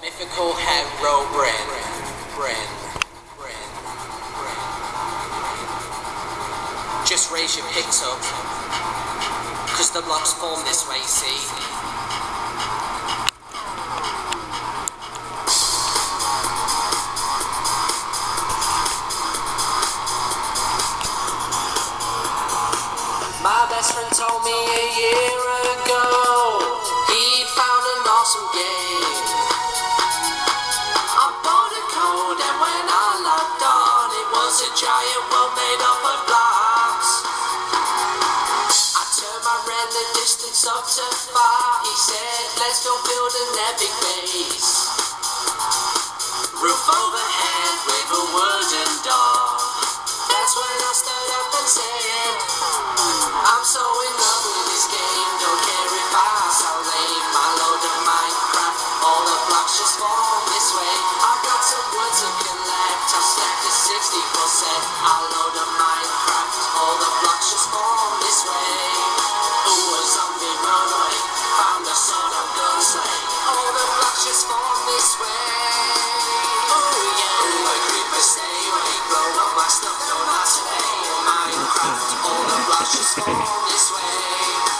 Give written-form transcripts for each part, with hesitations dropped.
Mythical hero Bren. Just raise your picks up, cause the blocks form this way, see? My best friend told me a year ago he'd found an awesome game. I bought a code and when I logged on, it was a giant world made up of blocks. I turned my render distance up to 5. He said, let's go build an epic base. Roof overhead with a wooden door. That's when I stood up and said, I'm so in love with this game, don't care if I sound lame. I load of Minecraft, all the blocks just form this way. I got some wood to collect, I've stacked a 60%. I load of Minecraft, all the blocks just form this way. Ooh, a zombie run away, found a sword I'm gonna slay. All the blocks just form this way. Ooh yeah, ooh, a creeper stay away, blow up my stuff, no not today. Minecraft, all the blocks just form this way.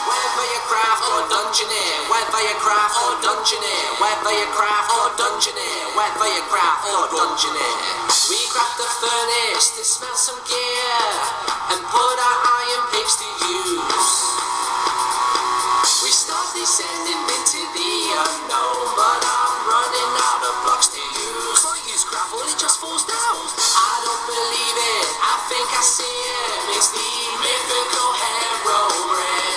Whether you craft or dungeoneer, whether you craft or dungeoneer, whether you craft or dungeoneer, whether you craft or dungeoneer. We craft the furnace to smelt some gear and put our iron picks to use. We start descending into the unknown, but I'm running out of blocks to use. I use gravel, it just falls down. I don't believe it, I think I see it. It's the mythical hero Bren.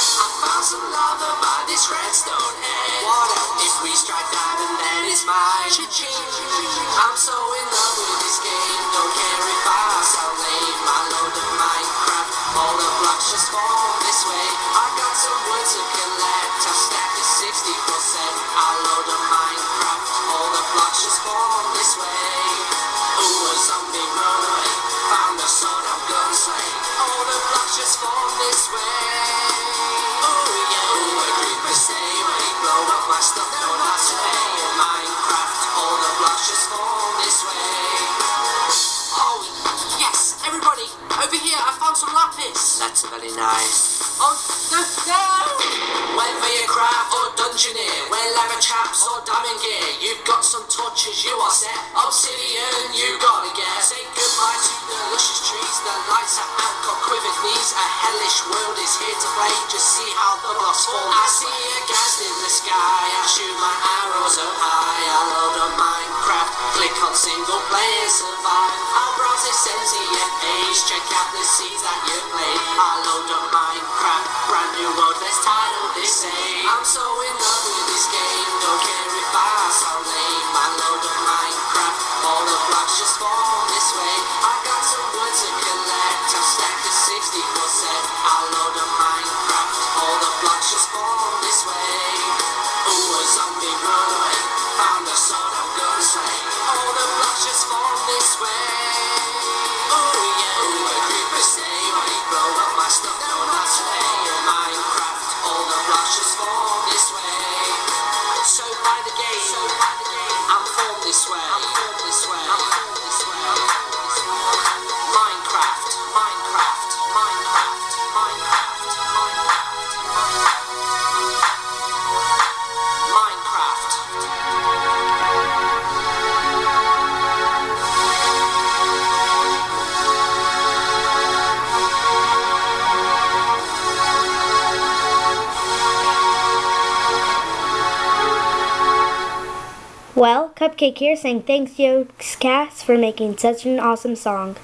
I found some lava by this redstone head. What else? If we strike that and then it's mine. I'm so in love with this game, don't care if I sound lame. I load of Minecraft, all the blocks just form this way. I got some wood to collect, I stacked a 60%. I load of Minecraft, all the blocks just form this way. Ooh, a zombie run away, found a sword I'm gonna slay. All the blocks just form this way. Ooh yeah, ooh, a creeper stay away, blow up my stuff, no not today. Minecraft, all the blocks just form this way. Oh yes, everybody, over here I found some lapis. That's very nice. Oh no! Whether you craft or dungeoneer, wear leather chaps or diamond gear, you've got some torches, you are set. Obsidian, you gotta get. Say goodbye to the luscious trees, the lights are out, got quivered knees. A hellish world is here to play, just see how the blocks fall. I see a gas in the sky, I shoot my arrows up high. I load on Minecraft, click on single player survive. I'll browse this MTF page, check out the seeds that you played. I load on Minecraft, brand new world, let's title this save. I'm so in love with this game, don't care if I sound lame. I load on Minecraft, all the blocks just form this way. I got some wood to collect, I've stacked a 60%. I load on Minecraft, all the blocks just form this way. Ooh, a zombie run away, found a sword I'm gonna slay. All the blocks just form this way. Ooh yeah, ooh, a creeper stay away, blow up my stuff, no not today. Minecraft, all the blocks just form this way. So by the gate, I'm formed this way. Minecraft, Minecraft, Minecraft, Minecraft, Minecraft, Well, Cupcake here saying thanks, Yogscast, for making such an awesome song.